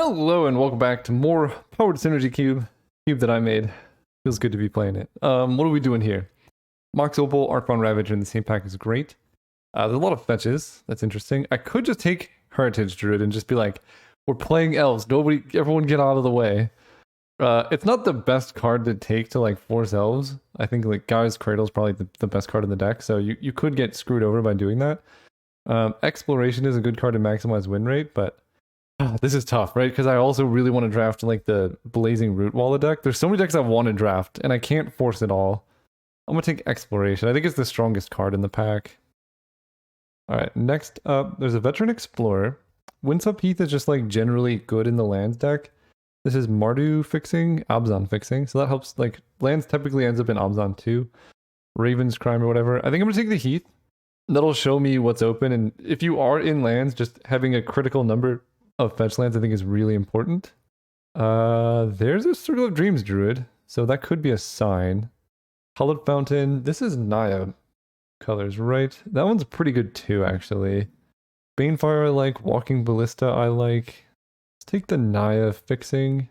Hello and welcome back to more Powered Synergy Cube that I made. Feels good to be playing it. What are we doing here? Mox Opal, Archon Ravager in the same pack is great. There's a lot of fetches. That's interesting. I could just take Heritage Druid and just be like, we're playing elves. Everyone get out of the way. It's not the best card to take to like force elves. I think like Gaia's Cradle is probably the best card in the deck, so you could get screwed over by doing that. Exploration is a good card to maximize win rate, but this is tough, right? Because I also really want to draft like the Blazing Root Walla deck. There's so many decks I want to draft, and I can't force it all. I'm going to take Exploration. I think it's the strongest card in the pack. All right, next up, there's a Veteran Explorer. Windswept Heath is just like generally good in the lands deck. This is Mardu fixing, Abzan fixing, so that helps. Like, lands typically ends up in Abzan too. Raven's Crime or whatever. I think I'm going to take the Heath. That'll show me what's open, and if you are in lands, just having a critical number of fetch lands I think is really important. There's a Circle of Dreams Druid, so that could be a sign. Hallowed Fountain, this is Naya colors, right? That one's pretty good too, actually. Banefire I like, Walking Ballista I like. Let's take the Naya fixing.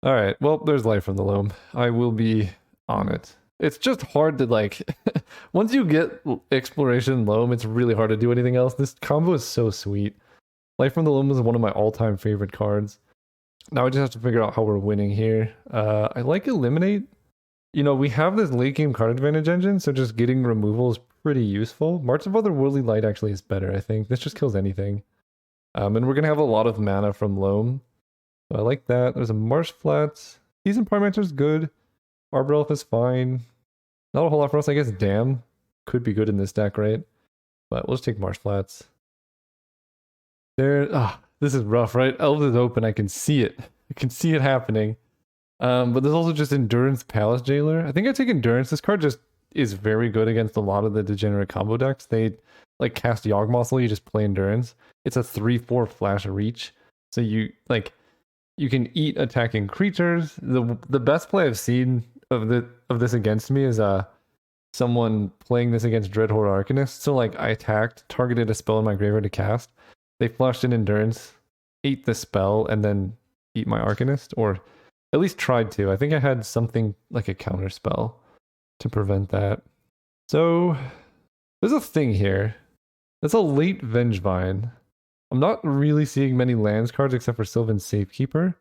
Alright, well, there's Life from the Loam. I will be on it. It's just hard to like, once you get Exploration Loam, it's really hard to do anything else. This combo is so sweet. Life from the Loam is one of my all-time favorite cards. Now I just have to figure out how we're winning here. I like Eliminate. You know, we have this late game card advantage engine, so just getting removal is pretty useful. March of Otherworldly Light actually is better, I think. This just kills anything. And we're going to have a lot of mana from Loam. So I like that. There's a Marsh Flats. Seasoned Pyromancer is good. Arbor Elf is fine. Not a whole lot for us. I guess Dam could be good in this deck, right? But we'll just take Marsh Flats. This is rough, right? Elves is open. I can see it. I can see it happening. But there's also just Endurance Palace Jailer. I think I take Endurance. This card just is very good against a lot of the degenerate combo decks. They like cast Yawgmothel, you just play Endurance. It's a 3/4 flash reach. So you can eat attacking creatures. The best play I've seen of this against me is someone playing this against Dreadhorde Arcanist. So like I attacked, targeted a spell in my graveyard to cast. They flushed in Endurance, ate the spell, and then eat my Arcanist, or at least tried to. I think I had something like a counter spell to prevent that. So there's a thing here. That's a late Vengevine. I'm not really seeing many lands cards except for Sylvan Safekeeper.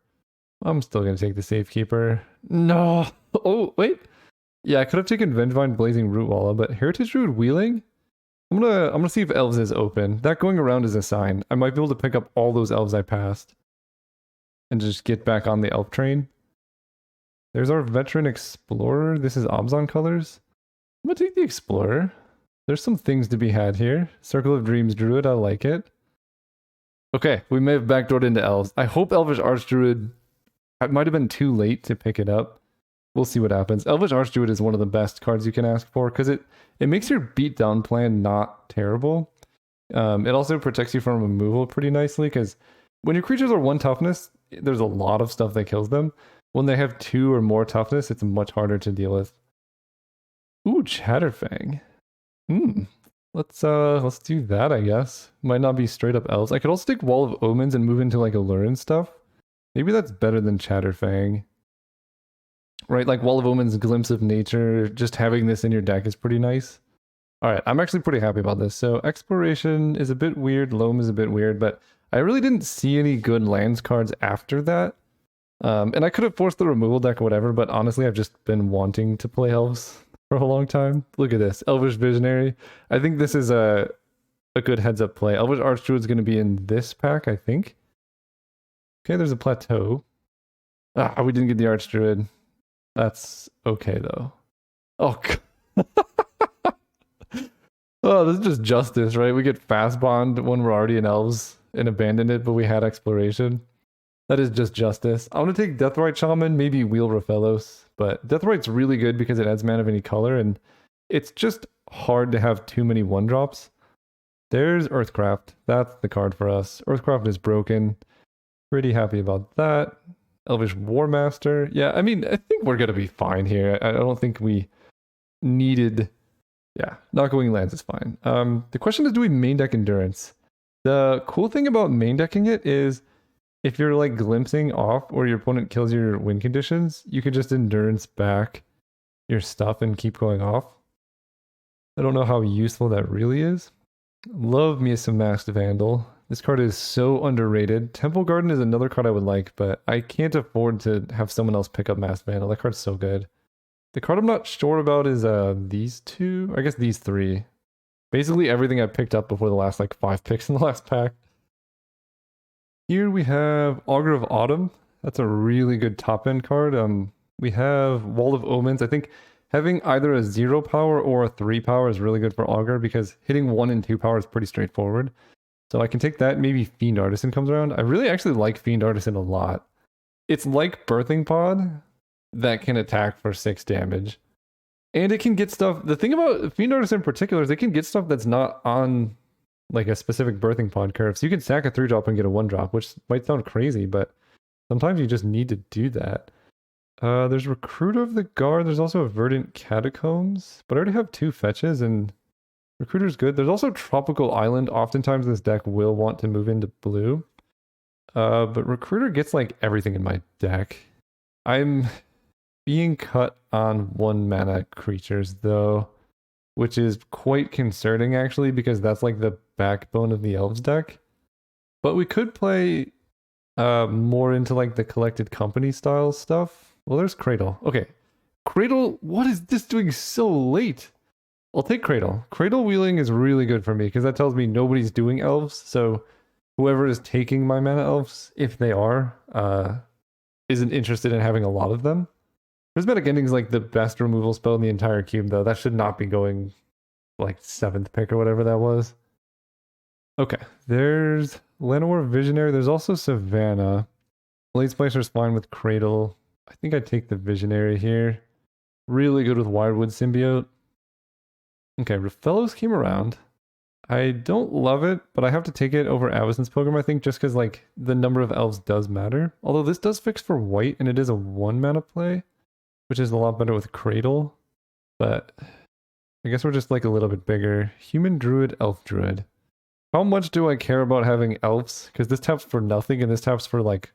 I'm still going to take the Safekeeper. No! Oh, wait. Yeah, I could have taken Vengevine Blazing Root Walla, but Heritage Druid Wheeling? I'm gonna see if Elves is open. That going around is a sign. I might be able to pick up all those Elves I passed and just get back on the Elf train. There's our Veteran Explorer. This is Abzan colors. I'm gonna take the Explorer. There's some things to be had here. Circle of Dreams Druid, I like it. Okay, we may have backdoored into Elves. I hope Elvish Archdruid. It might have been too late to pick it up. We'll see what happens. Elvish Archdruid is one of the best cards you can ask for because it makes your beatdown plan not terrible. It also protects you from removal pretty nicely because when your creatures are 1 toughness, there's a lot of stuff that kills them. When they have 2 or more toughness, it's much harder to deal with. Ooh, Chatterfang. Let's do that, I guess. Might not be straight up Elves. I could also take Wall of Omens and move into like Allure and stuff. Maybe that's better than Chatterfang. Right, like Wall of Omens, Glimpse of Nature, just having this in your deck is pretty nice. Alright, I'm actually pretty happy about this. So Exploration is a bit weird, Loam is a bit weird, but I really didn't see any good lands cards after that. And I could have forced the removal deck or whatever, but honestly I've just been wanting to play Elves for a long time. Look at this, Elvish Visionary. I think this is a good heads up play. Elvish Archdruid is going to be in this pack, I think. Okay, there's a Plateau. We didn't get the Archdruid. That's okay though. Oh, oh, this is just justice, right? We get Fast Bond when we're already in Elves and abandon it, but we had Exploration. That is just justice. I'm gonna take Deathrite Shaman, maybe Wheel Raphaelos, but Deathrite's really good because it adds mana of any color, and it's just hard to have too many 1-drops. There's Earthcraft. That's the card for us. Earthcraft is broken. Pretty happy about that. Elvish War Master. Yeah, I mean, I think we're going to be fine here. I don't think we needed... Yeah, not going lands is fine. The question is, do we main deck Endurance? The cool thing about main decking it is if you're like glimpsing off or your opponent kills your win conditions, you can just endurance back your stuff and keep going off. I don't know how useful that really is. Love me some Masked Vandal. This card is so underrated. Temple Garden is another card I would like, but I can't afford to have someone else pick up Masked Vandal. That card's so good. The card I'm not sure about is these two. I guess these three. Basically everything I picked up before the last like 5 picks in the last pack. Here we have Augur of Autumn. That's a really good top end card. We have Wall of Omens. I think having either a 0 power or a 3 power is really good for Augur because hitting 1 and 2 power is pretty straightforward. So I can take that. Maybe Fiend Artisan comes around. I really actually like Fiend Artisan a lot. It's like Birthing Pod that can attack for 6 damage. And it can get stuff. The thing about Fiend Artisan in particular is it can get stuff that's not on like a specific Birthing Pod curve. So you can sack a 3-drop and get a 1-drop, which might sound crazy, but sometimes you just need to do that. There's Recruiter of the Guard. There's also a Verdant Catacombs, but I already have 2 fetches and Recruiter's good. There's also Tropical Island. Oftentimes this deck will want to move into blue. But Recruiter gets like everything in my deck. I'm being cut on 1 mana creatures though, which is quite concerning actually because that's like the backbone of the Elves deck. But we could play more into like the Collected Company style stuff. Well, there's Cradle. Okay. Cradle, what is this doing so late? I'll take Cradle. Cradle wheeling is really good for me because that tells me nobody's doing Elves. So whoever is taking my mana Elves, if they are, isn't interested in having a lot of them. Prismatic Ending is like the best removal spell in the entire cube, though. That should not be going like 7th pick or whatever that was. Okay, there's Llanowar Visionary. There's also Savannah. Blade Splicer's fine with Cradle. I think I'd take the Visionary here. Really good with Wirewood Symbiote. Okay, Fellows came around. I don't love it, but I have to take it over Avacyn's Pilgrim, I think, just because like the number of elves does matter. Although this does fix for white, and it is a 1 mana play, which is a lot better with Cradle. But I guess we're just like a little bit bigger. Human Druid, Elf Druid. How much do I care about having elves? Because this taps for nothing, and this taps for like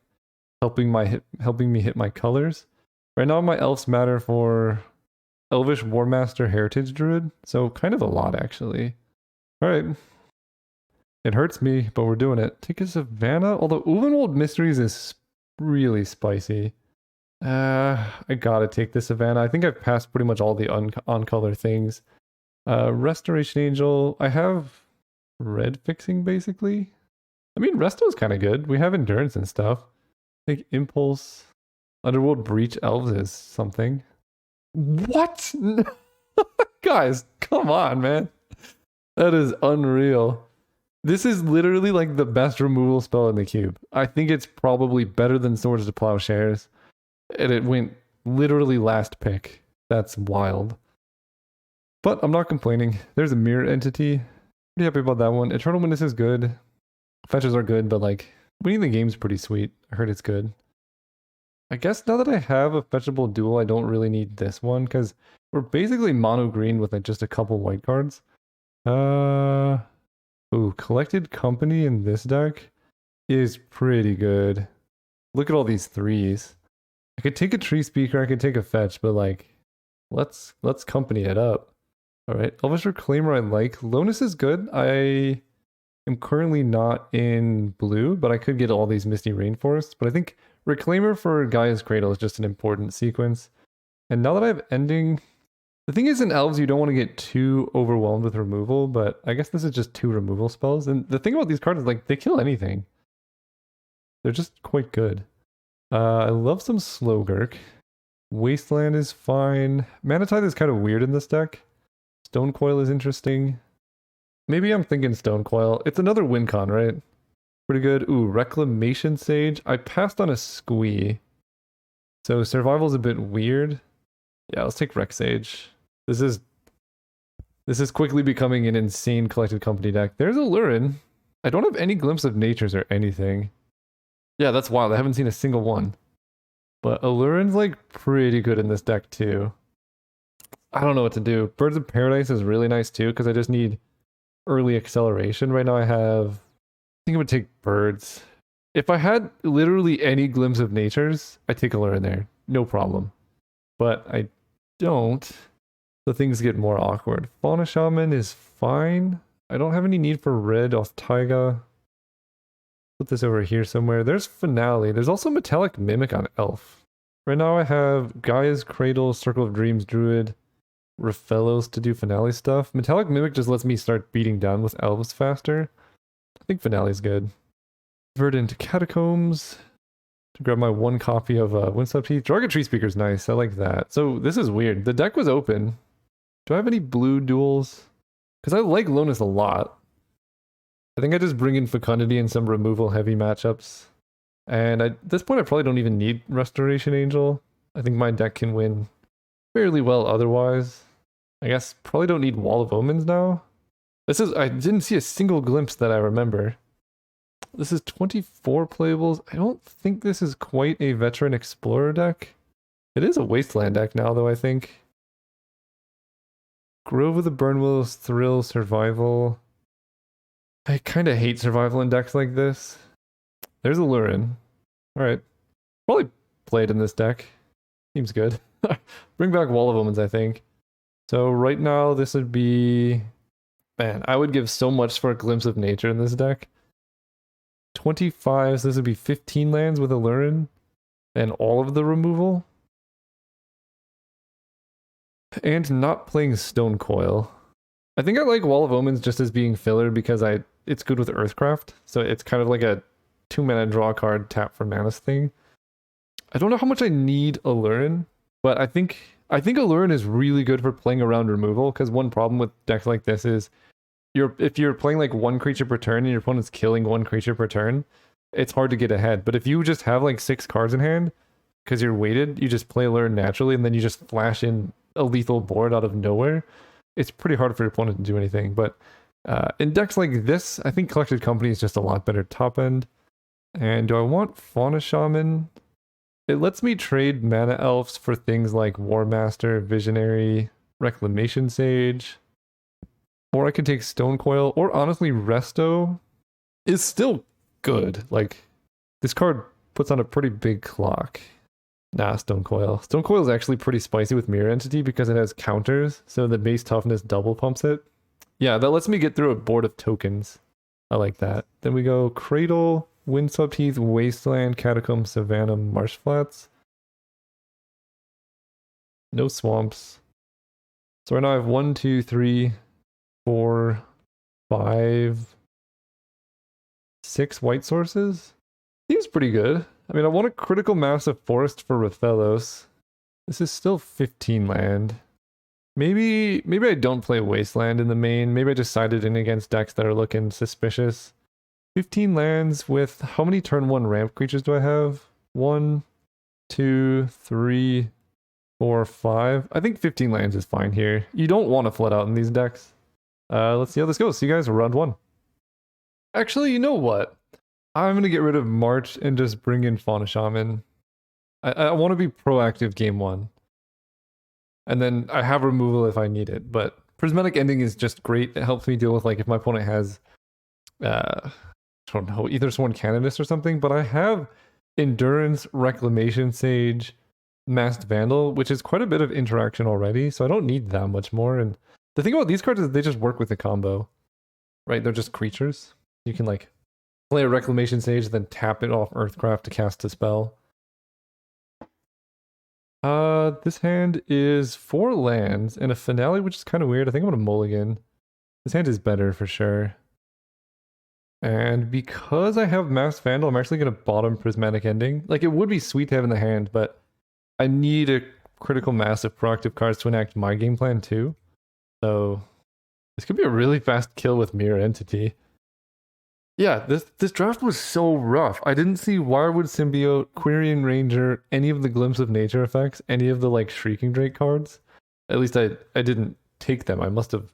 helping me hit my colors. Right now my elves matter for Elvish Warmaster Heritage Druid, so kind of a lot actually. Alright. It hurts me, but we're doing it. Take a Savannah, although Uvenwald Mysteries is really spicy. I gotta take the Savannah. I think I've passed pretty much all the on-color things. Restoration Angel. I have red fixing basically. I mean, Resto's kind of good. We have endurance and stuff. I think Impulse. Underworld Breach Elves is something. What? Guys, come on, man. That is unreal. This is literally like the best removal spell in the cube. I think it's probably better than Swords to Plowshares. And it went literally last pick. That's wild. But I'm not complaining. There's a Mirror Entity. Pretty happy about that one. Eternal Witness is good. Fetches are good, but like winning the game's pretty sweet. I heard it's good. I guess now that I have a fetchable duel, I don't really need this one because we're basically mono green with like just a couple white cards. Ooh, Collected Company in this deck is pretty good. Look at all these 3s. I could take a Tree Speaker, I could take a fetch, but like, let's company it up. All right, Elvish Reclaimer I like. Lonus is good. I am currently not in blue, but I could get all these Misty Rainforests. But I think Reclaimer for Gaia's Cradle is just an important sequence. And now that I have Ending, the thing is in Elves, you don't want to get too overwhelmed with removal, but I guess this is just 2 removal spells. And the thing about these cards is like, they kill anything. They're just quite good. I love some Slowgurk. Wasteland is fine. Mana Tithe is kind of weird in this deck. Stone Coil is interesting. Maybe I'm thinking Stone Coil. It's another win con, right? Pretty good. Ooh, Reclamation Sage. I passed on a Squee. So Survival's a bit weird. Yeah, let's take Rec Sage. This is quickly becoming an insane Collected Company deck. There's a Lurin. I don't have any glimpse of natures or anything. Yeah, that's wild. I haven't seen a single one. But Allurin's like pretty good in this deck too. I don't know what to do. Birds of Paradise is really nice too because I just need early acceleration. Right now I have... I think I'm going to take Birds. If I had literally any glimpse of natures, I'd take a lure in there. No problem. But I don't. So things get more awkward. Fauna Shaman is fine. I don't have any need for red off Taiga. Put this over here somewhere. There's Finale. There's also Metallic Mimic on Elf. Right now I have Gaia's Cradle, Circle of Dreams, Druid, Raphellos to do Finale stuff. Metallic Mimic just lets me start beating down with elves faster. I think Finale's good. Verdant Catacombs to grab my one copy of Windswept Heath. Dragon Tree Speaker's nice. I like that. So this is weird. The deck was open. Do I have any blue duels? Because I like Lonus a lot. I think I just bring in Fecundity and some removal heavy matchups. And at this point, I probably don't even need Restoration Angel. I think my deck can win fairly well otherwise. I guess probably don't need Wall of Omens now. I didn't see a single glimpse that I remember. This is 24 playables. I don't think this is quite a Veteran Explorer deck. It is a Wasteland deck now, though, I think. Grove of the Burnwillows, Thrill, Survival. I kind of hate survival in decks like this. There's a Lurin. Alright. Probably play it in this deck. Seems good. Bring back Wall of Omens, I think. So right now, this would be... Man, I would give so much for a Glimpse of Nature in this deck. 25, so this would be 15 lands with a Lurin. And all of the removal. And not playing Stone Coil. I think I like Wall of Omens just as being filler because it's good with Earthcraft. So it's kind of like a 2-mana draw card, tap for mana thing. I don't know how much I need Allurin, but I think Allurin is really good for playing around removal, because one problem with decks like this is if you're playing like one creature per turn and your opponent's killing one creature per turn, it's hard to get ahead. But if you just have like 6 cards in hand, because you're weighted, you just play Allurin naturally, and then you just flash in a lethal board out of nowhere. It's pretty hard for your opponent to do anything. But in decks like this, I think Collected Company is just a lot better top end. And do I want Fauna Shaman? It lets me trade Mana Elves for things like War Master, Visionary, Reclamation Sage. Or I could take Stone Coil, or honestly, Resto is still good. Like, this card puts on a pretty big clock. Nah, Stone Coil. Stone Coil is actually pretty spicy with Mirror Entity because it has counters, so the base toughness double pumps it. Yeah, that lets me get through a board of tokens. I like that. Then we go Cradle, Windswept Heath, Wasteland, Catacomb, Savannah, Marsh Flats. No swamps. So right now I have 1, 2, 3, 4, 5, 6 white sources. Seems pretty good. I mean, I want a critical mass of Forest for Raphellos. This is still 15 land. Maybe I don't play Wasteland in the main. Maybe I just sided in against decks that are looking suspicious. 15 lands with how many turn 1 ramp creatures do I have? 1, 2, 3, 4, 5. I think 15 lands is fine here. You don't want to flood out in these decks. Let's see how this goes. See you guys round 1. Actually, you know what? I'm going to get rid of March and just bring in Fauna Shaman. I want to be proactive game 1. And then I have removal if I need it. But Prismatic Ending is just great. It helps me deal with, like, if my opponent has, I don't know, either Sworn Canonist or something. But I have Endurance, Reclamation Sage, Masked Vandal, which is quite a bit of interaction already. So I don't need that much more. And the thing about these cards is they just work with the combo. Right? They're just creatures. You can, like, play a Reclamation Sage, then tap it off Earthcraft to cast a spell. This hand is 4 lands and a Finale, which is kind of weird. I think I'm gonna mulligan. This hand is better for sure. And because I have Masked Vandal, I'm actually gonna bottom Prismatic Ending. Like, it would be sweet to have in the hand, but I need a critical mass of proactive cards to enact my game plan too. So this could be a really fast kill with Mirror Entity. Yeah, this draft was so rough. I didn't see Wirewood Symbiote, Quirion Ranger, any of the Glimpse of Nature effects, any of the, like, Shrieking Drake cards. At least I didn't take them. I must have...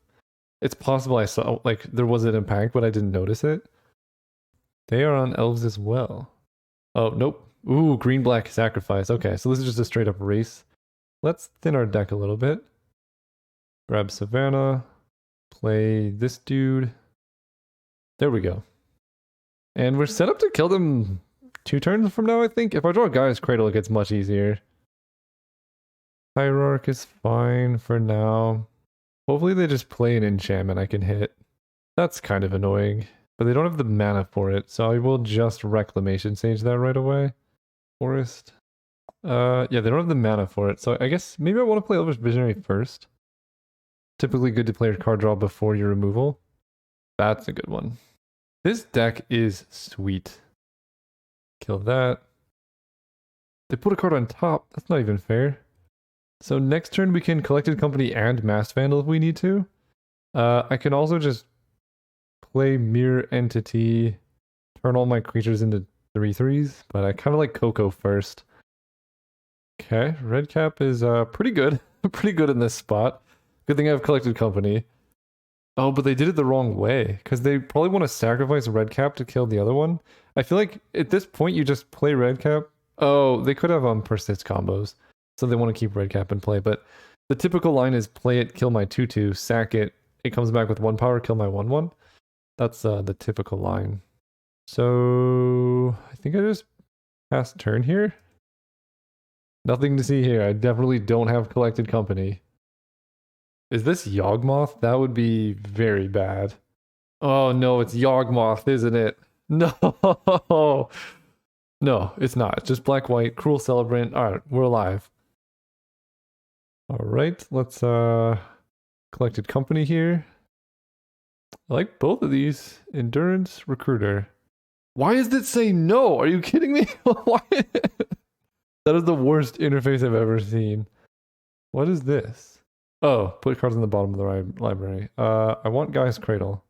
It's possible I saw, like, there was an impact, but I didn't notice it. They are on elves as well. Oh, nope. Ooh, green-black sacrifice. Okay, so this is just a straight-up race. Let's thin our deck a little bit. Grab Savannah. Play this dude. There we go. And we're set up to kill them 2 turns from now, I think. If I draw Gaia's Cradle, it gets much easier. Hierarch is fine for now. Hopefully they just play an enchantment I can hit. That's kind of annoying. But they don't have the mana for it, so I will just Reclamation Sage that right away. Forest. Yeah, they don't have the mana for it, so I guess maybe I want to play Elvish Visionary first. Typically good to play your card draw before your removal. That's a good one. This deck is sweet. Kill that. They put a card on top. That's not even fair. So next turn we can Collected Company and Masked Vandal if we need to. I can also just play Mirror Entity, turn all my creatures into 3/3s, but I kind of like Coco first. Okay, red cap is pretty good. Pretty good in this spot. Good thing I have Collected Company. Oh, but they did it the wrong way, because they probably want to sacrifice red cap to kill the other one. I feel like at this point you just play red cap. Oh, they could have persist combos, so they want to keep red cap in play, but the typical line is play it, kill my 2/2, sack it, it comes back with 1 power, kill my 1/1. That's the typical line. So I think I just pass turn here. Nothing to see here. I definitely don't have Collected Company. Is this Yawgmoth? That would be very bad. Oh no, it's Yawgmoth, isn't it? No! No, it's not. It's just black-white, Cruel Celebrant. Alright, we're alive. Alright, let's Collected Company here. I like both of these. Endurance, Recruiter. Why does it say no? Are you kidding me? Why? That is the worst interface I've ever seen. What is this? Oh, put cards on the bottom of the library. I want Gaia's Cradle.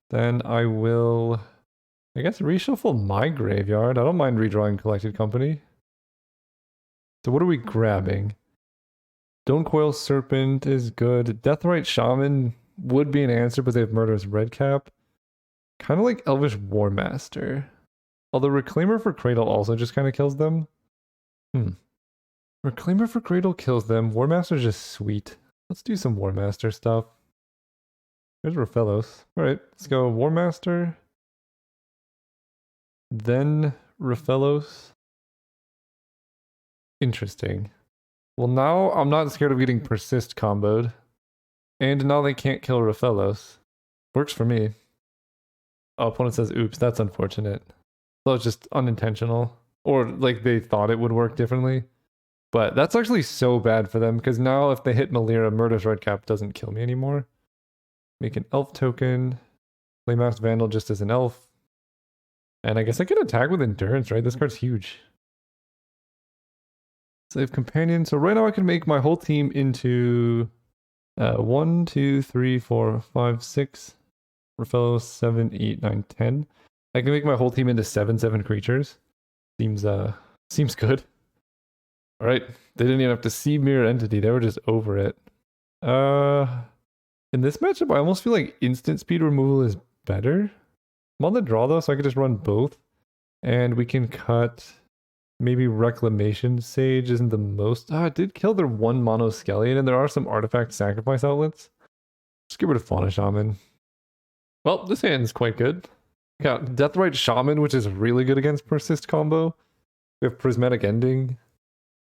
Then I will, I guess, reshuffle my graveyard. I don't mind redrawing Collected Company. So what are we grabbing? Stonecoil Serpent is good. Deathrite Shaman would be an answer, but they have Murderous Redcap. Kind of like Elvish Warmaster. Although Reclaimer for Cradle also just kind of kills them. Reclaimer for Cradle kills them. Warmaster is just sweet. Let's do some Warmaster stuff. There's Raphellos. Alright, let's go Warmaster. Then Raphellos. Interesting. Well, now I'm not scared of getting Persist comboed. And now they can't kill Raphellos. Works for me. Oh, opponent says, oops, that's unfortunate. So it's just unintentional. Or like they thought it would work differently. But that's actually so bad for them, because now if they hit Malira, Murderous Redcap doesn't kill me anymore. Make an elf token. Play Masked Vandal just as an elf. And I guess I can attack with Endurance, right? This card's huge. Slave Companion. So right now I can make my whole team into 1, 2, 3, 4, 5, 6. Raphellos 7, 8, 9, 10. I can make my whole team into 7/7 creatures. Seems good. Alright. They didn't even have to see Mirror Entity, they were just over it. In this matchup, I almost feel like instant speed removal is better. I'm on the draw though, so I could just run both. And we can cut. Maybe Reclamation Sage isn't the most. It did kill their 1 mono Skellion, and there are some artifact sacrifice outlets. Just get rid of Fauna Shaman. Well, this hand's quite good. We got Deathrite Shaman, which is really good against Persist combo. We have Prismatic Ending.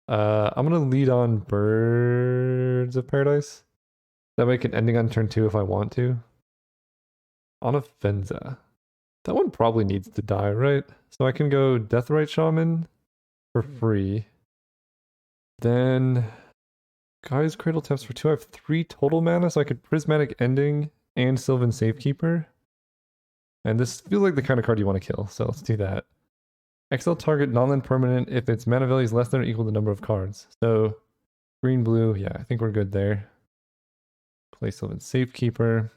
I'm gonna lead on Birds of Paradise. That way I can ending on turn 2 if I want to. On a Fenza. That one probably needs to die, right? So I can go Deathrite Shaman for free. Then Gaia's Cradle taps for 2. I have 3 total mana, so I could Prismatic Ending and Sylvan Safekeeper. And this feels like the kind of card you want to kill, so let's do that. Exile target non-land permanent if its mana value is less than or equal to the number of cards. So green, blue, yeah, I think we're good there. Play Sylvan Safekeeper.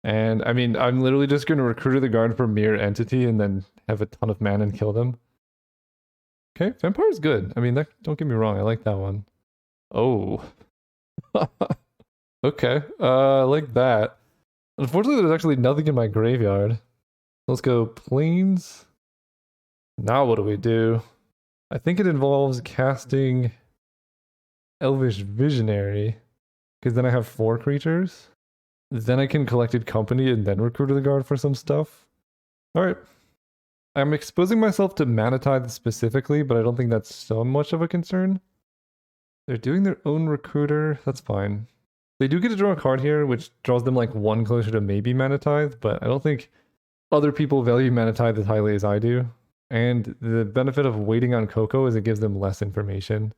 And I mean, I'm literally just going to Recruiter the Guard for Mirror Entity and then have a ton of mana and kill them. Okay, Vampire's good. I mean, don't get me wrong, I like that one. Oh. Okay, I like that. Unfortunately, there's actually nothing in my graveyard. Let's go Plains. Now what do we do? I think it involves casting Elvish Visionary, because then I have 4 creatures. Then I can Collected Company and then Recruiter the Guard for some stuff. Alright, I'm exposing myself to mana tithe specifically, but I don't think that's so much of a concern. They're doing their own recruiter. That's fine. They do get to draw a card here, which draws them like one closer to maybe mana tithe, but I don't think other people value mana tithe as highly as I do. And the benefit of waiting on Coco is it gives them less information.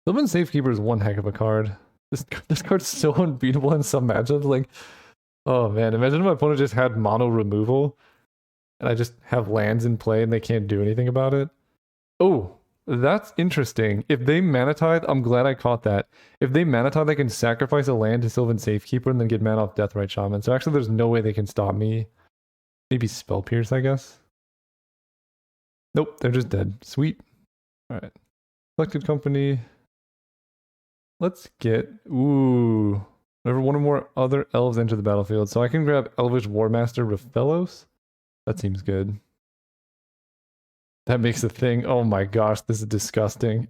Sylvan Safekeeper is one heck of a card. This card's so unbeatable in some matchups. Like, oh man, imagine if my opponent just had mono removal and I just have lands in play and they can't do anything about it. Oh, that's interesting. If they mana tithe, I'm glad I caught that. If they mana tithe, they can sacrifice a land to Sylvan Safekeeper and then get mana off Deathrite Shaman. So actually, there's no way they can stop me. Maybe Spell Pierce, I guess. Nope, they're just dead. Sweet. All right. Selected company. Let's get... Ooh. Whenever one or more other elves enter the battlefield. So I can grab Elvish Warmaster Raphellos. That seems good. That makes a thing. Oh my gosh, this is disgusting.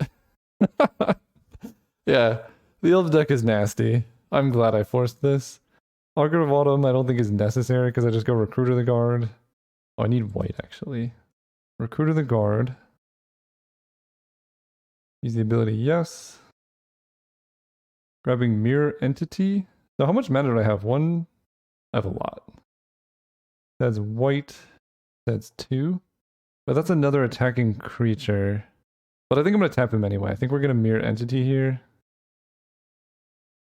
Yeah, the elf deck is nasty. I'm glad I forced this. Augur of Autumn I don't think is necessary because I just go Recruiter the Guard. Oh, I need white actually. Recruiter the Guard. Use the ability, yes. Grabbing Mirror Entity. So how much mana do I have? One? I have a lot. That's white. That's 2. But that's another attacking creature. But I think I'm going to tap him anyway. I think we're going to Mirror Entity here.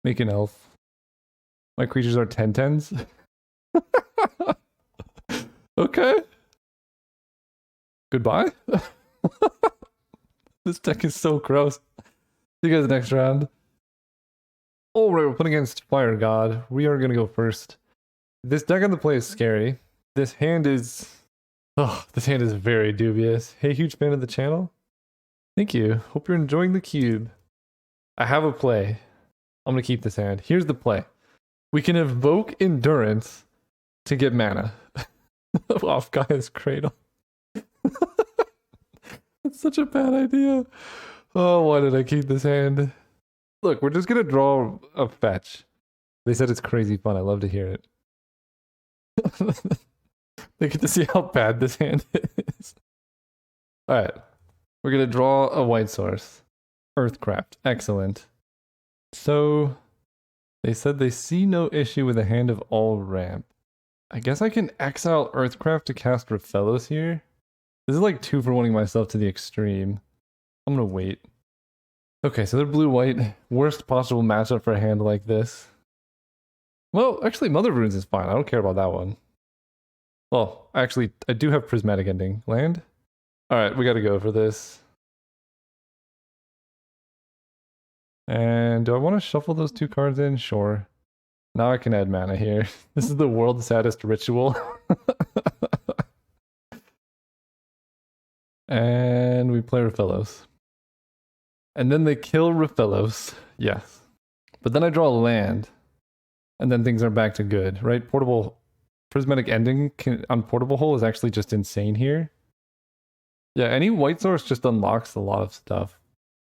Make an elf. My creatures are 10/10s. Okay. Goodbye. This deck is so gross. See you guys next round. Alright, we're playing against Fire God. We are going to go first. This deck on the play is scary. This hand is... Oh, this hand is very dubious. Hey, huge fan of the channel. Thank you. Hope you're enjoying the cube. I have a play. I'm going to keep this hand. Here's the play. We can evoke Endurance to get mana. Off Gaia's Cradle. That's such a bad idea. Oh, why did I keep this hand? Look, we're just going to draw a fetch. They said it's crazy fun. I love to hear it. They get to see how bad this hand is. Alright. We're going to draw a white source. Earthcraft. Excellent. So, they said they see no issue with a hand of all ramp. I guess I can exile Earthcraft to cast Raphellos here. This is like 2 for 1-ing myself to the extreme. I'm going to wait. Okay, so they're blue-white. Worst possible matchup for a hand like this. Well, actually, Mother of Runes is fine. I don't care about that one. Well, actually, I do have Prismatic Ending. Land? Alright, we gotta go for this. And do I want to shuffle those 2 cards in? Sure. Now I can add mana here. This is the world's saddest ritual. And we play Raphellos. And then they kill Raphellos. Yes. But then I draw a land. And then things are back to good, right? Portable... Prismatic Ending on Portable Hole is actually just insane here. Yeah, any white source just unlocks a lot of stuff.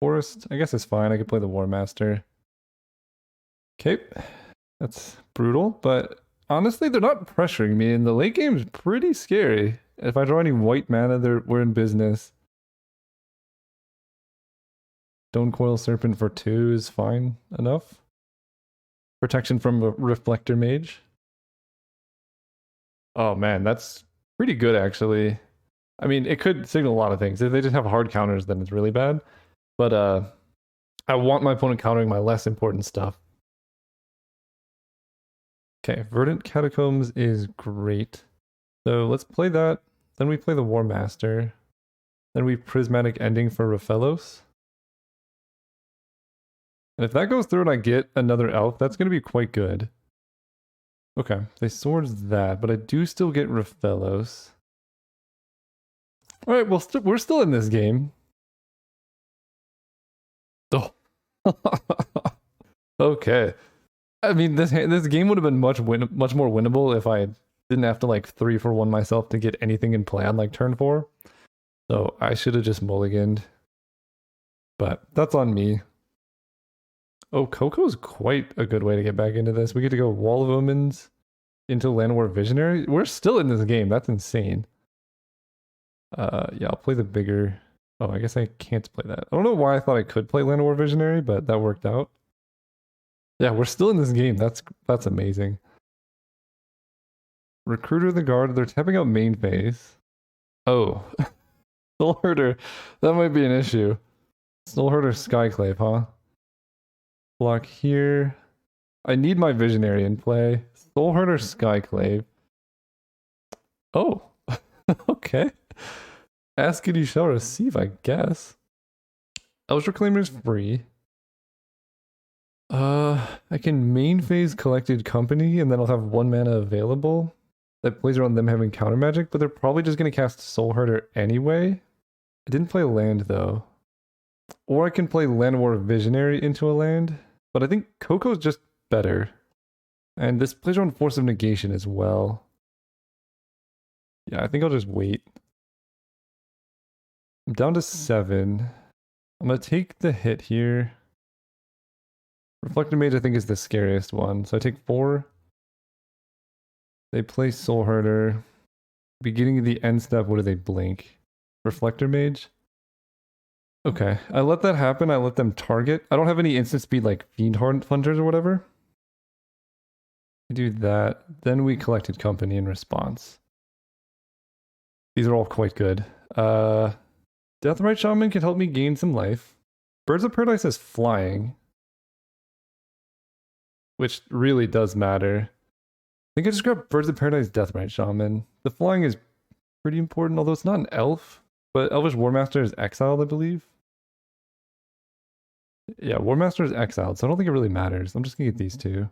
Forest, I guess is fine. I could play the War Master. Okay, that's brutal, but honestly, they're not pressuring me, and the late game is pretty scary. If I draw any white mana, we're in business. Stone Coil Serpent for 2 is fine enough. Protection from a Reflector Mage. Oh man, that's pretty good actually. I mean, it could signal a lot of things. If they just have hard counters, then it's really bad. But I want my opponent countering my less important stuff. Okay, Verdant Catacombs is great. So let's play that. Then we play the War Master. Then we Prismatic Ending for Raphellos. And if that goes through and I get another elf, that's going to be quite good. Okay, they swords that, but I do still get Raphellos. Alright, well, we're still in this game. Oh. Okay. I mean, this game would have been much more winnable if I didn't have to like 3 for 1 myself to get anything in play on like turn 4. So I should have just mulliganed. But that's on me. Oh, Coco's quite a good way to get back into this. We get to go Wall of Omens into Land War Visionary. We're still in this game. That's insane. Yeah, I'll play the bigger. Oh, I guess I can't play that. I don't know why I thought I could play Land of War Visionary, but that worked out. Yeah, we're still in this game. That's amazing. Recruiter of the Guard, they're tapping out main phase. Oh, Soul Herder. That might be an issue. Soul Herder Skyclave, huh? Block here. I need my Visionary in play. Soul Herder Skyclave. Oh, okay. Ask and you shall receive, I guess. Elder Reclaimer's free. I can main phase Collected Company, and then I'll have 1 mana available that plays around them having counter magic, but they're probably just going to cast Soul Herder anyway. I didn't play land, though. Or I can play Land War Visionary into a land, but I think Coco's just better. And this plays around Force of Negation as well. Yeah, I think I'll just wait. I'm down to 7. I'm going to take the hit here. Reflector Mage, I think, is the scariest one. So I take 4. They play Soul Herder. Beginning of the end step, what do they blink? Reflector Mage? Okay, I let that happen. I let them target. I don't have any instant speed like Fiend Hunters or whatever. I do that. Then we collected company in response. These are all quite good. Deathrite Shaman can help me gain some life. Birds of Paradise is flying, which really does matter. I think I just grabbed Birds of Paradise Deathrite Shaman. The flying is pretty important, although it's not an elf, but Elvish Warmaster is exiled, I believe. Yeah, Warmaster is exiled, so I don't think it really matters. I'm just gonna get these 2.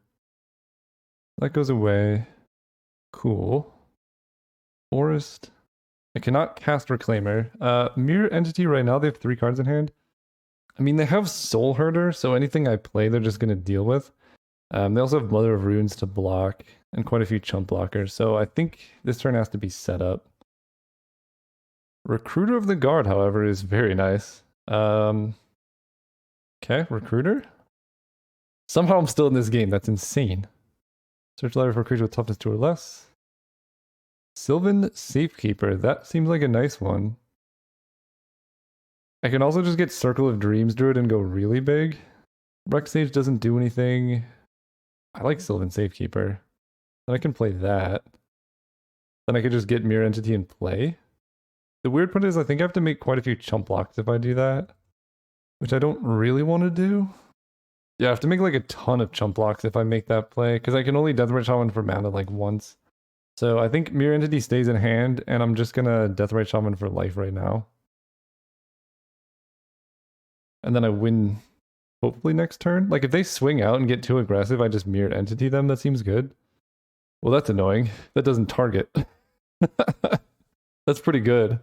That goes away. Cool. Forest. I cannot cast Reclaimer. Mirror Entity right now, they have 3 cards in hand. I mean, they have Soul Herder, so anything I play, they're just gonna deal with. They also have Mother of Runes to block, and quite a few chump blockers, so I think this turn has to be set up. Recruiter of the Guard, however, is very nice. Okay, Recruiter. Somehow I'm still in this game, that's insane. Search library for creature with toughness 2 or less. Sylvan Safekeeper, that seems like a nice one. I can also just get Circle of Dreams Druid and go really big. Rex Sage doesn't do anything. I like Sylvan Safekeeper. Then I can play that. Then I could just get Mirror Entity and play. The weird part is I think I have to make quite a few chump blocks if I do that, which I don't really want to do. Yeah, I have to make like a ton of chump blocks if I make that play, because I can only Deathrite Shaman for mana like once. So I think Mirror Entity stays in hand, and I'm just gonna Deathrite Shaman for life right now. And then I win hopefully next turn. Like if they swing out and get too aggressive, I just Mirror Entity them. That seems good. Well, that's annoying. That doesn't target. That's pretty good.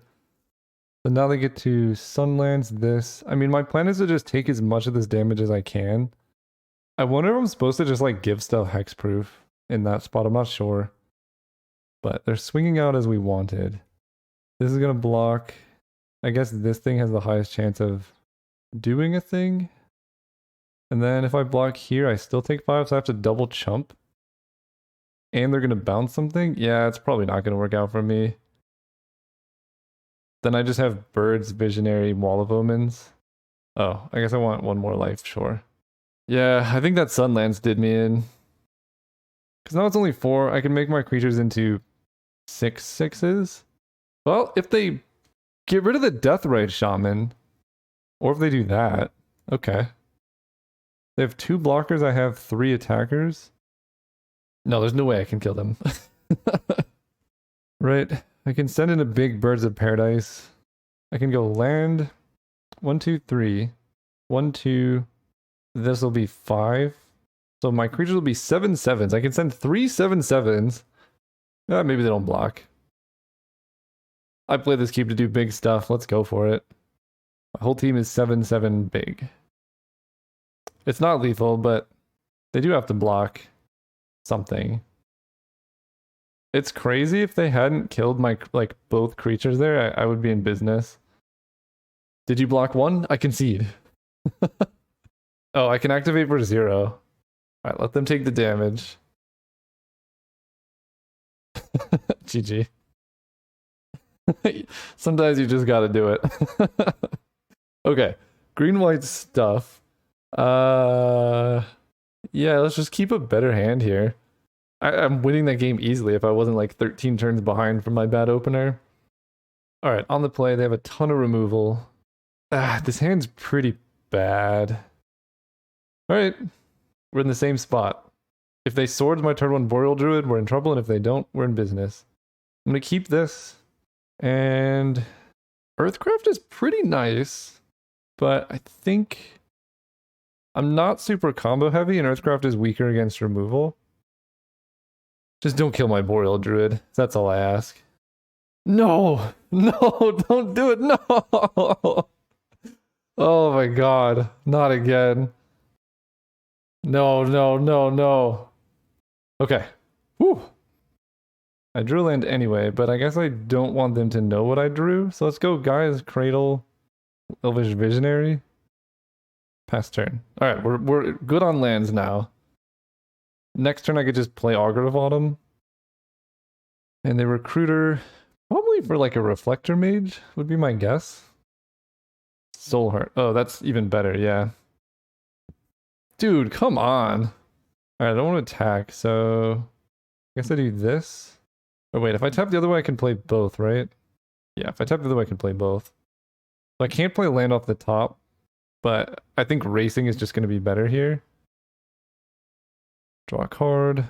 So now they get to Sunlands this. I mean, my plan is to just take as much of this damage as I can. I wonder if I'm supposed to just like give stuff hexproof in that spot. I'm not sure. But they're swinging out as we wanted. This is going to block. I guess this thing has the highest chance of doing a thing. And then if I block here, I still take 5, so I have to double chump. And they're going to bounce something? Yeah, it's probably not going to work out for me. Then I just have Birds, Visionary, Wall of Omens. Oh, I guess I want 1 more life, sure. Yeah, I think that Sunlands did me in. Because now it's only 4. I can make my creatures into 6 6s. Well, if they get rid of the Deathrite Shaman, or if they do that, okay. They have 2 blockers, I have 3 attackers. No, there's no way I can kill them. Right, I can send in a big Birds of Paradise. I can go land 1 2 3 1 2. This will be 5. So my creatures will be 7 7s. I can send 3 7 7s. Maybe they don't block. I play this cube to do big stuff. Let's go for it. My whole team is 7 7 big. It's not lethal, but they do have to block something. It's crazy if they hadn't killed my like both creatures there, I would be in business. Did you block 1? I concede. Oh, I can activate for 0. Alright, let them take the damage. GG. Sometimes you just gotta do it. Okay, green-white stuff. Yeah, let's just keep a better hand here. I'm winning that game easily if I wasn't like 13 turns behind from my bad opener. All right, on the play, they have a ton of removal. This hand's pretty bad. All right, we're in the same spot. If they sword my turn 1 Boreal Druid, we're in trouble, and if they don't, we're in business. I'm going to keep this, and Earthcraft is pretty nice, but I think I'm not super combo heavy, and Earthcraft is weaker against removal. Just don't kill my Boreal Druid. That's all I ask. No! No! Don't do it! No! Oh my god. Not again. No, no, no, no. Okay. Whew. I drew land anyway, but I guess I don't want them to know what I drew. So let's go Gaia's Cradle, Elvish Visionary. Pass turn. Alright, we're good on lands now. Next turn I could just play Augur of Autumn. And the Recruiter, probably for like a Reflector Mage, would be my guess. Soul Heart. Oh, that's even better, yeah. Dude, come on. Alright, I don't want to attack, so I guess I do this. Oh wait, if I tap the other way I can play both, right? Yeah, if I tap the other way I can play both. So I can't play land off the top, but I think racing is just going to be better here. Draw a card.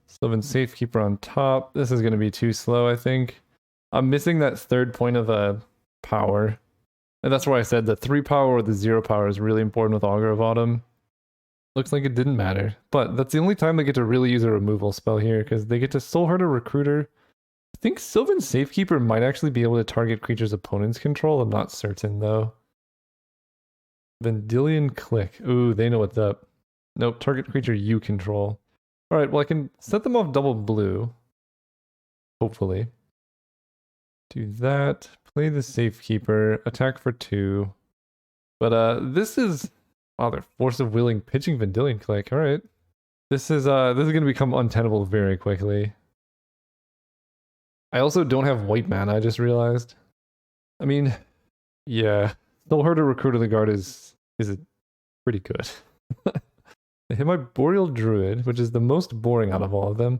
Sylvan Safekeeper on top. This is going to be too slow, I think. I'm missing that third point of power. And that's why I said the 3 power or the 0 power is really important with Augur of Autumn. Looks like it didn't matter. But that's the only time they get to really use a removal spell here, because they get to Soul Heart a Recruiter. I think Sylvan Safekeeper might actually be able to target creatures opponents control. I'm not certain, though. Vendilion Click. Ooh, they know what's up. Nope, target creature you control. Alright, well I can set them off double blue. Hopefully. Do that. Play the Safekeeper. Attack for 2. But this is... Wow, they're Force of Willing pitching Vendilion Click. Alright. This is gonna become untenable very quickly. I also don't have white mana, I just realized. I mean, yeah. Soul Heart or Recruiter the Guard is pretty good. I hit my Boreal Druid, which is the most boring out of all of them.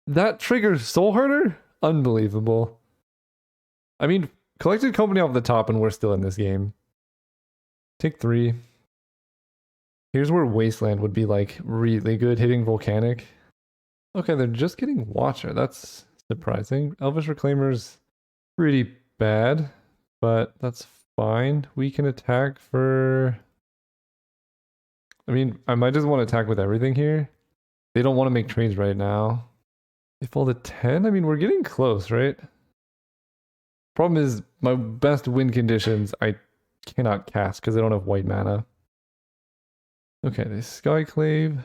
That triggers Soul Herder? Unbelievable. I mean, collected company off the top and we're still in this game. Take 3. Here's where Wasteland would be like really good, hitting Volcanic. Okay, they're just getting Watcher. That's surprising. Elvish Reclaimer's pretty bad, but that's fine. We can attack for... I mean, I might just want to attack with everything here. They don't want to make trades right now. They fall to 10? I mean, we're getting close, right? Problem is, my best win conditions, I cannot cast because I don't have white mana. Okay, they Skyclave.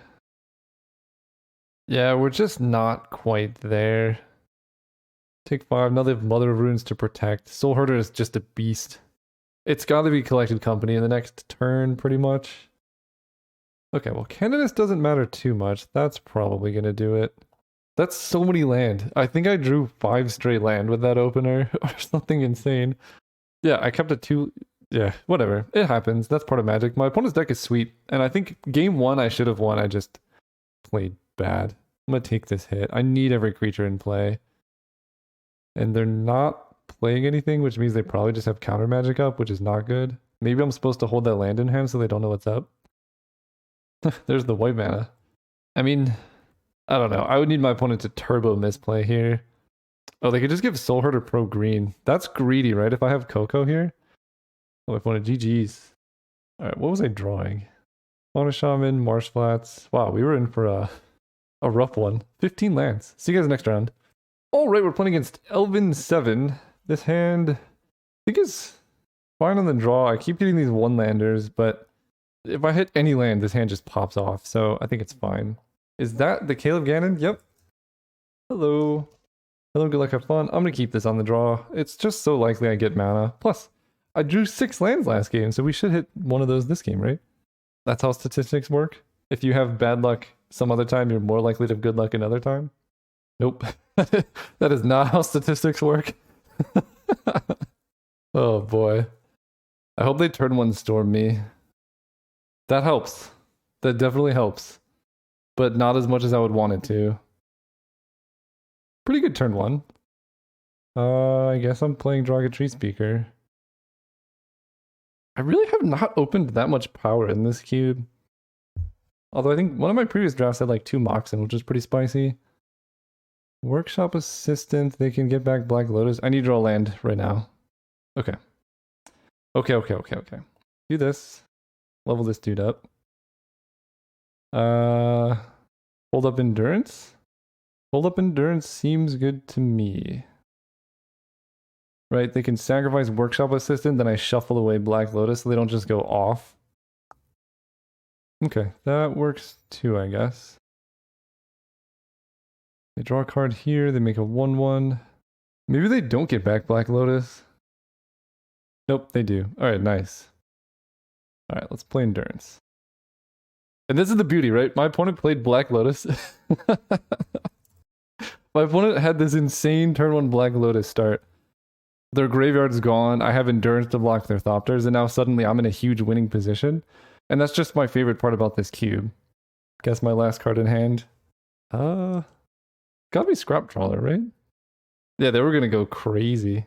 Yeah, we're just not quite there. Take 5. Now they have Mother of Runes to protect. Soul Herder is just a beast. It's got to be collected company in the next turn, pretty much. Okay, well, Canonist doesn't matter too much. That's probably going to do it. That's so many land. I think I drew 5 straight land with that opener or something insane. Yeah, I kept it 2... Yeah, whatever. It happens. That's part of Magic. My opponent's deck is sweet, and I think game 1 I should have won. I just played bad. I'm going to take this hit. I need every creature in play. And they're not playing anything, which means they probably just have counter magic up, which is not good. Maybe I'm supposed to hold that land in hand so they don't know what's up. There's the white mana. I mean, I don't know. I would need my opponent to turbo misplay here. Oh, they could just give Soul Herder pro green. That's greedy, right? If I have Coco here. Oh, my opponent GG's. Alright, what was I drawing? Fauna Shaman, Marsh Flats. Wow, we were in for a rough one. 15 lands. See you guys next round. Alright, we're playing against Elvin 7. This hand, I think is fine on the draw. I keep getting these one-landers, but if I hit any land, this hand just pops off, so I think it's fine. Is that the Caleb Gannon? Yep. Hello. Hello, good luck, have fun. I'm gonna keep this on the draw. It's just so likely I get mana. Plus, I drew 6 lands last game, so we should hit one of those this game, right? That's how statistics work. If you have bad luck some other time, you're more likely to have good luck another time. Nope. That is not how statistics work. Oh boy. I hope they turn one storm me. That helps. That definitely helps. But not as much as I would want it to. Pretty good turn one. I guess I'm playing Draw a Tree Speaker. I really have not opened that much power in this cube. Although I think one of my previous drafts had like 2 Moxen, which is pretty spicy. Workshop Assistant, they can get back Black Lotus. I need to draw land right now. Okay. Okay. Do this. Level this dude up. Hold up Endurance? Hold up Endurance seems good to me. Right, they can sacrifice Workshop Assistant, then I shuffle away Black Lotus so they don't just go off. Okay, that works too, I guess. They draw a card here, they make a 1/1. Maybe they don't get back Black Lotus. Nope, they do. Alright, nice. Alright, let's play Endurance. And this is the beauty, right? My opponent played Black Lotus. My opponent had this insane turn 1 Black Lotus start. Their graveyard's gone, I have Endurance to block their Thopters, and now suddenly I'm in a huge winning position. And that's just my favorite part about this cube. Guess my last card in hand. Gotta be Scrap Trawler, right? Yeah, they were gonna go crazy.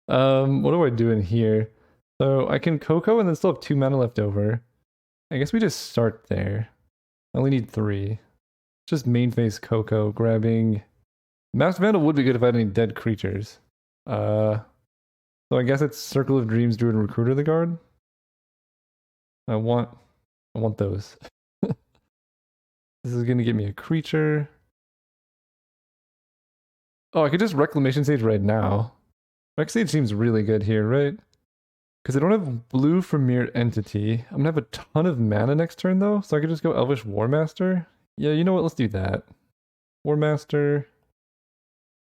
What do I do in here? So I can Coco and then still have 2 mana left over. I guess we just start there. I only need 3. Just main phase Coco, grabbing... Masked Vandal would be good if I had any dead creatures. So I guess it's Circle of Dreams, Druid, and Recruiter the guard. I want those. This is gonna get me a creature. Oh, I could just Reclamation Sage right now. Rec Sage seems really good here, right? Because I don't have blue for Mirror Entity. I'm gonna have a ton of mana next turn though, so I could just go Elvish Warmaster. Yeah, you know what? Let's do that. Warmaster.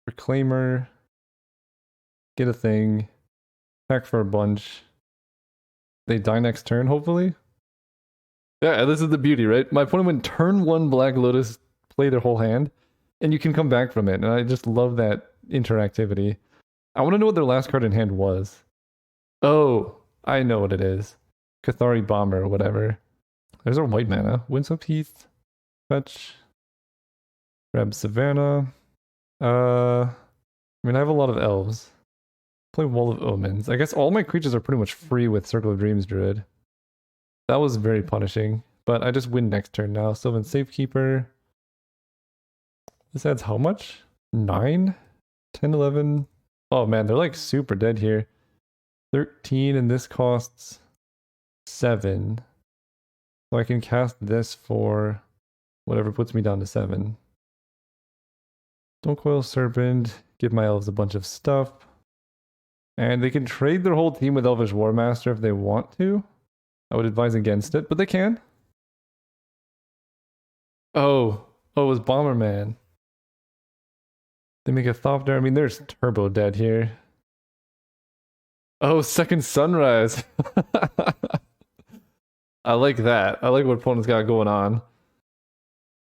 Reclaimer. Get a thing. Attack for a bunch. They die next turn, hopefully. Yeah, this is the beauty, right? My opponent went turn 1 Black Lotus, play their whole hand, and you can come back from it. And I just love that interactivity. I want to know what their last card in hand was. Oh, I know what it is. Cathari Bomber or whatever. There's our white mana. Windswept Heath. Fetch. Grab Savannah. I mean, I have a lot of elves. Play Wall of Omens. I guess all my creatures are pretty much free with Circle of Dreams Druid. That was very punishing, but I just win next turn now. Sylvan Safekeeper. This adds how much? 9? 10, 11. Oh man, they're like super dead here. 13, and this costs 7. So I can cast this for whatever puts me down to 7. Stonecoil Serpent, give my elves a bunch of stuff. And they can trade their whole team with Elvish Warmaster if they want to. I would advise against it, but they can. Oh, it was Bomberman. They make a Thopter. I mean, there's Turbo dead here. Oh, Second Sunrise. I like that. I like what opponents got going on.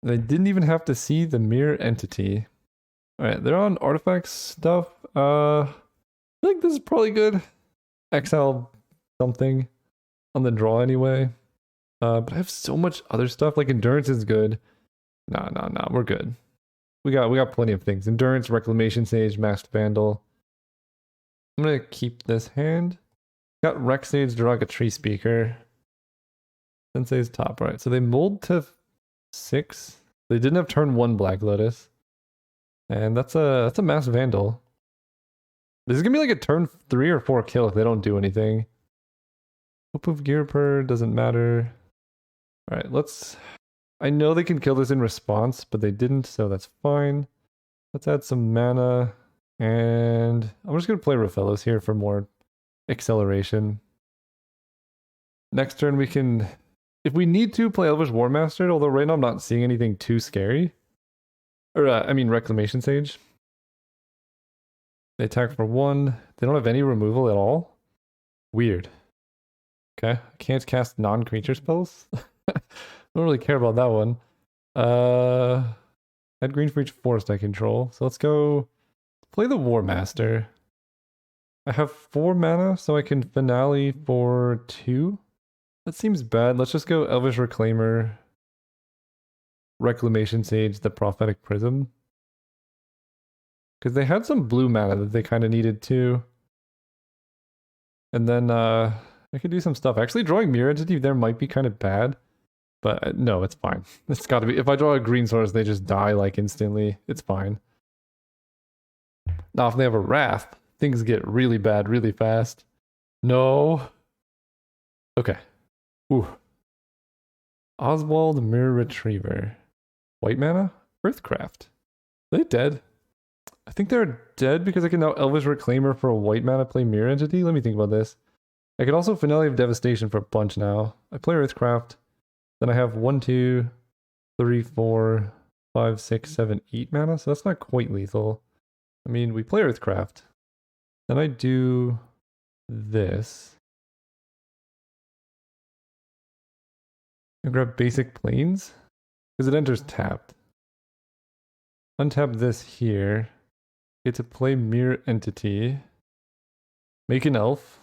They didn't even have to see the Mirror Entity. Alright, they're on artifact stuff. I think this is probably good. Exile something on the draw anyway. But I have so much other stuff. Like Endurance is good. Nah, we're good. We got plenty of things. Endurance, Reclamation Sage, Masked Vandal. I'm gonna keep this hand. Got Rex Sage, draw a Tree Speaker. Sensei's top. Alright, so they mold to 6. They didn't have turn 1 Black Lotus. And that's a Masked Vandal. This is gonna be like a turn 3 or 4 kill if they don't do anything. Hope of Gearper doesn't matter. Alright, let's... I know they can kill this in response, but they didn't, so that's fine. Let's add some mana. And I'm just gonna play Raphellos here for more acceleration. Next turn we can... If we need to, play Elvish Warmaster, although right now I'm not seeing anything too scary. Or, I mean Reclamation Sage. They attack for 1. They don't have any removal at all. Weird. Okay, I can't cast non-creature spells. Don't really care about that one. Add green for each forest I control. So let's go play the War Master. I have 4 mana, so I can finale for 2. That seems bad. Let's just go Elvish Reclaimer, Reclamation Sage, the Prophetic Prism. Because they had some blue mana that they kind of needed too. And then I could do some stuff. Actually, drawing Mirror Entity there might be kind of bad. But no, it's fine. It's got to be. If I draw a green source, they just die like instantly. It's fine. Now, if they have a Wrath, things get really bad really fast. No. Okay. Ooh. Oswald Mirror Retriever. White mana? Earthcraft. Are they dead? I think they're dead because I can now Elvish Reclaimer for a white mana play Mirror Entity. Let me think about this. I can also Finale of Devastation for a bunch now. I play Earthcraft. Then I have 1, 2, 3, 4, 5, 6, 7, 8 mana. So that's not quite lethal. I mean, we play Earthcraft. Then I do this. I grab Basic Plains because it enters tapped. Untap this here. Get to play Mirror Entity. Make an elf.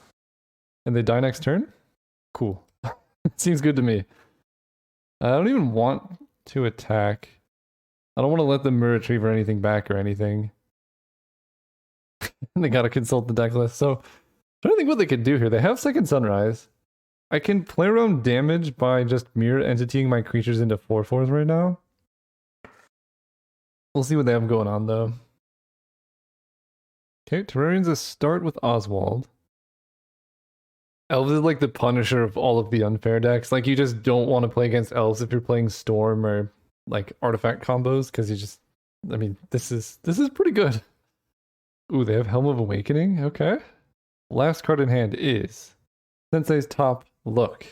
And they die next turn? Cool. Seems good to me. I don't even want to attack. I don't want to let them Mirror Retriever anything back or anything. They gotta consult the deck list. So, I'm trying to think what they could do here. They have Second Sunrise. I can play around damage by just Mirror Entitying my creatures into 4/4s right now. We'll see what they have going on though. Okay, Terrarians a start with Oswald. Elves is like the punisher of all of the unfair decks. Like, you just don't want to play against elves if you're playing Storm or like artifact combos, because you just, I mean, this is pretty good. Ooh, they have Helm of Awakening. Okay. Last card in hand is Sensei's Top Look.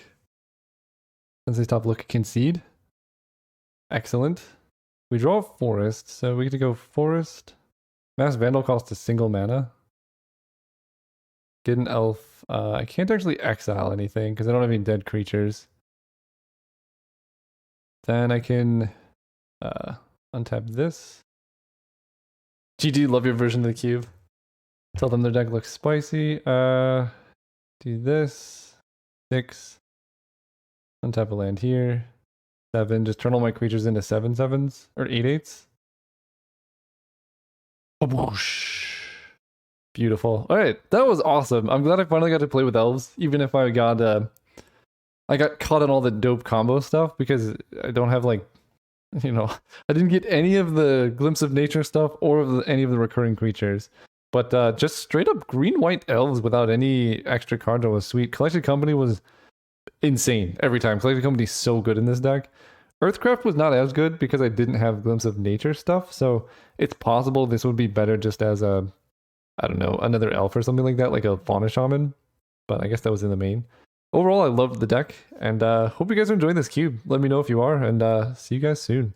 Sensei's Top Look, Concede. Excellent. We draw a forest, so we get to go forest. Mass Vandal costs a single mana. Get an elf. I can't actually exile anything because I don't have any dead creatures. Then I can untap this. GG, love your version of the cube. Tell them their deck looks spicy. Do this. 6. Untap a land here. 7. Just turn all my creatures into 7/7s or 8/8s. Beautiful. All right, that was awesome. I'm glad I finally got to play with elves, even if I got caught in all the dope combo stuff because I don't have like, you know, I didn't get any of the Glimpse of Nature stuff or any of the recurring creatures. But just straight up green-white elves without any extra card draw was sweet. Collected Company was insane every time. Collected Company's so good in this deck. Earthcraft was not as good because I didn't have Glimpse of Nature stuff, so it's possible this would be better just as a, I don't know, another elf or something like that, like a Fauna Shaman. But I guess that was in the main. Overall, I loved the deck, and hope you guys are enjoying this cube. Let me know if you are, and see you guys soon.